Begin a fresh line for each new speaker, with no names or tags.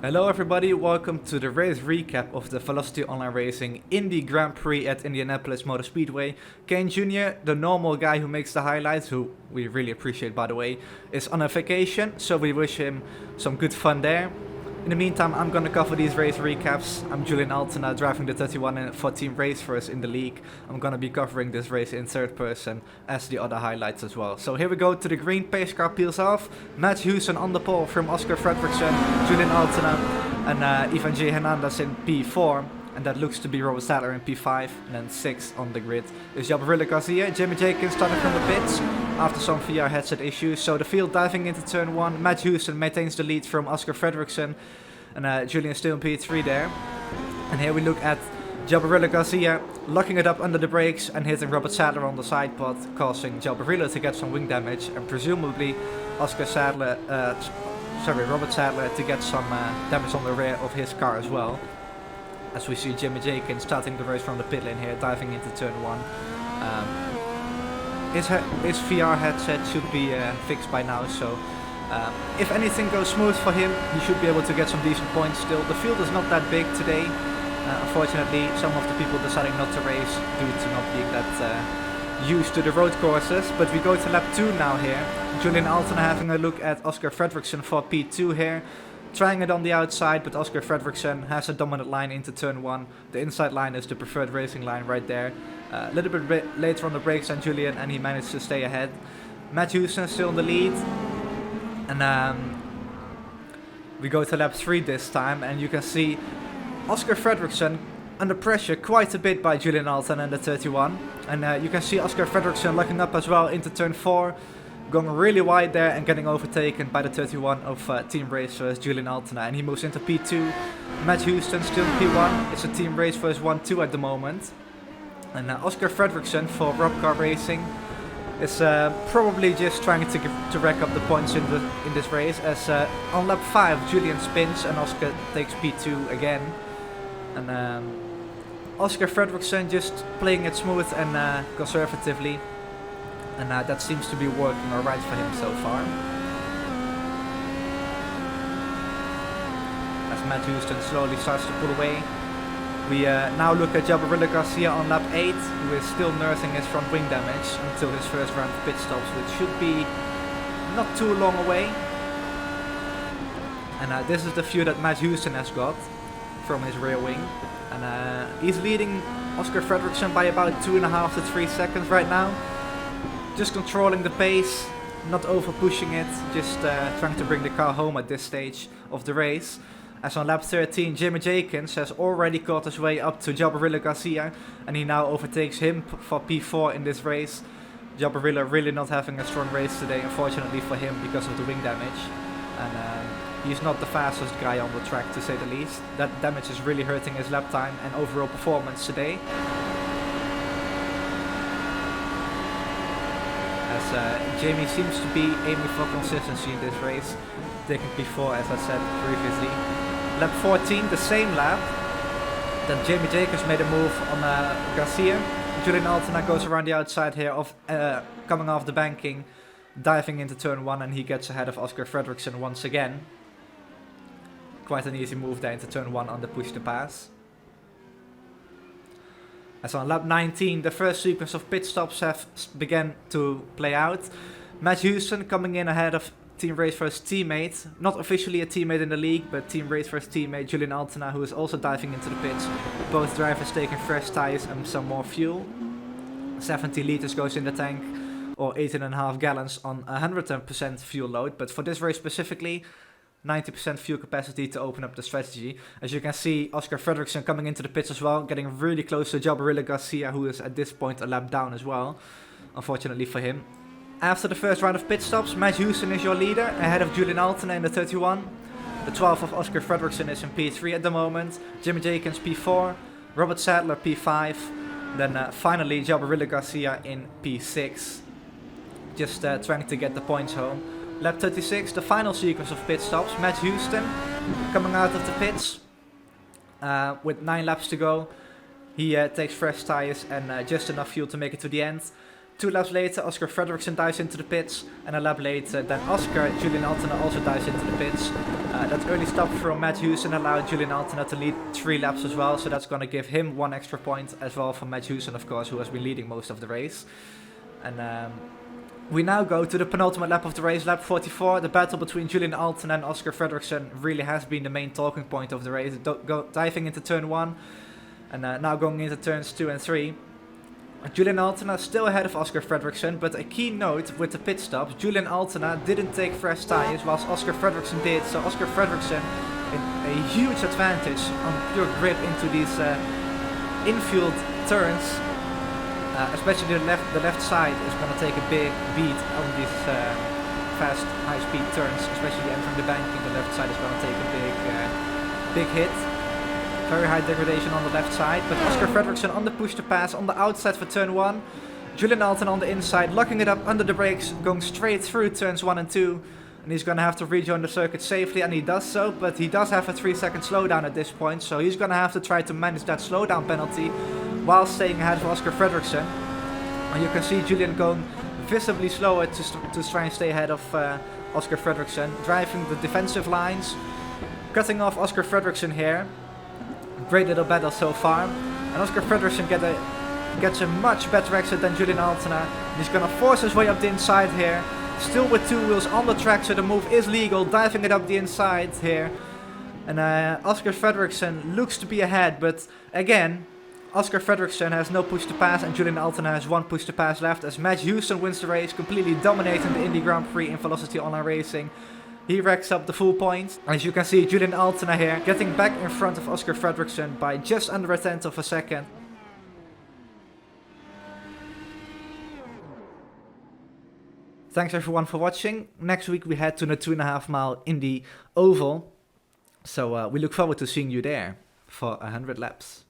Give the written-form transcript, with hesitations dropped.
Hello everybody, welcome to the race recap of the Velocity Online Racing Indy Grand Prix at Indianapolis Motor Speedway. Kane Jr., the normal guy who makes the highlights, who we really appreciate by the way, is on a vacation, so we wish him some good fun there. In the meantime, I'm gonna cover these race recaps. I'm Julien Altena, driving the 31 for Team Race First in the league. I'm gonna be covering this race in third person as the other highlights as well. So here we go to the green, pace car peels off. Matt Houston on the pole from Oscar Fredriksson, Julien Altena and Ivan J. Hernandez in P4. And that looks to be Robert Sadler in P5. And then 6 on the grid is Gabriel Garcia. Jimmy Jenkins starting from the pits after some VR headset issues. So the field diving into turn 1. Matt Houston maintains the lead from Oscar Fredriksson. And Julien still in P3 there. And here we look at Gabriel Garcia locking it up under the brakes and hitting Robert Sadler on the side pod, causing Gabriel to get some wing damage. And presumably Robert Sadler to get some damage on the rear of his car as well. As we see Jimmy Jenkins starting the race from the pit lane here, diving into turn 1. His VR headset should be fixed by now, so if anything goes smooth for him, he should be able to get some decent points still. The field is not that big today. Unfortunately, some of the people deciding not to race due to not being that used to the road courses. But we go to lap 2 now here. Julien Altena having a look at Oscar Fredriksson for P2 here. Trying it on the outside, but Oscar Fredriksson has a dominant line into turn 1. The inside line is the preferred racing line right there. A little bit later on the brakes than Julien, and he managed to stay ahead. Matt Houston still in the lead. And we go to lap 3 this time, and you can see Oscar Fredriksson under pressure quite a bit by Julien Altena in the 31. And you can see Oscar Fredriksson locking up as well into turn 4. Going really wide there and getting overtaken by the 31 of Team Race First, Julien Altena, and he moves into P2. Matt Houston still in P1. It's a Team Race First 1-2 at the moment. And Oscar Fredriksson for Rob Car Racing is probably just trying to rack up the points in this race, as on lap 5 Julien spins and Oscar takes P2 again. And Oscar Fredriksson just playing it smooth and conservatively. And that seems to be working alright for him so far. As Matt Houston slowly starts to pull away. We now look at Gabriel Garcia on lap 8, who is still nursing his front wing damage until his first round of pit stops, which should be not too long away. And this is the view that Matt Houston has got from his rear wing. And he's leading Oscar Fredriksson by about 2.5 to 3 seconds right now. Just controlling the pace, not over pushing it, just trying to bring the car home at this stage of the race. As on lap 13, Jimmy Jenkins has already caught his way up to Gabriel Garcia, and he now overtakes him for P4 in this race. Gabriel really not having a strong race today, unfortunately for him, because of the wing damage. And he's not the fastest guy on the track, to say the least. That damage is really hurting his lap time and overall performance today. As Jamie seems to be aiming for consistency in this race, taking P4 as I said previously. Lap 14, the same lap. Then Jamie Jenkins made a move on Garcia. Julien Altena goes around the outside here, coming off the banking, diving into turn 1, and he gets ahead of Oscar Fredriksson once again. Quite an easy move there into turn 1 on the push to pass. As on lap 19, the first sequence of pit stops have begun to play out. Matt Houston coming in ahead of Team Race First teammate, not officially a teammate in the league, but Team Race First teammate Julien Altena, who is also diving into the pits. Both drivers taking fresh tires and some more fuel. 70 liters goes in the tank, or 18.5 gallons on 100% fuel load, but for this race specifically, 90% fuel capacity to open up the strategy. As you can see, Oscar Fredriksson coming into the pits as well, getting really close to Gabriel Garcia, who is at this point a lap down as well, unfortunately for him. After the first round of pit stops, Matt Houston is your leader, ahead of Julien Altena in the 31. The 12 of Oscar Fredriksson is in P3 at the moment, Jimmy Jenkins P4, Robert Sadler P5, then finally Gabriel Garcia in P6. Just trying to get the points home. Lap 36, the final sequence of pit stops. Matt Houston coming out of the pits with 9 laps to go. He takes fresh tires and just enough fuel to make it to the end. 2 laps later, Oscar Fredriksson dives into the pits, and a lap later, then Oscar, Julien Altena also dives into the pits. That early stop from Matt Houston allowed Julien Altena to lead 3 laps as well, so that's going to give him 1 extra point as well for Matt Houston, of course, who has been leading most of the race. And we now go to the penultimate lap of the race, lap 44. The battle between Julien Altena and Oscar Fredriksson really has been the main talking point of the race, diving into turn 1, and now going into turns 2 and 3. Julien Altena still ahead of Oscar Fredriksson, but a key note with the pit stops, Julien Altena didn't take fresh tyres whilst Oscar Fredriksson did, so Oscar Fredriksson in a huge advantage on pure grip into these infield turns, especially the left side is going to take a big beat on these fast high-speed turns, especially entering the banking. The left side is going to take a big hit. Very high degradation on the left side, but Oscar Fredriksson on the push to pass on the outside for turn 1. Julien Altena on the inside, locking it up under the brakes, going straight through turns 1 and 2. And he's going to have to rejoin the circuit safely, and he does so, but he does have a 3-second slowdown at this point, so he's going to have to try to manage that slowdown penalty while staying ahead of Oscar Fredriksson. And you can see Julien going visibly slower to try and stay ahead of Oscar Fredriksson, driving the defensive lines, cutting off Oscar Fredriksson here. Great little battle so far, and Oscar Fredriksson gets a much better exit than Julien Altena. He's gonna force his way up the inside here, still with 2 wheels on the track, so the move is legal, diving it up the inside here. And Oscar Fredriksson looks to be ahead, but again, Oscar Fredriksson has no push to pass, and Julien Altena has 1 push to pass left, as Matt Houston wins the race, completely dominating the Indy Grand Prix in Velocity Online Racing. He racks up the full points. As you can see, Julien Altena here getting back in front of Oscar Fredriksson by just under a tenth of a second. Thanks everyone for watching. Next week we head to the 2.5 mile Indy Oval. So we look forward to seeing you there for 100 laps.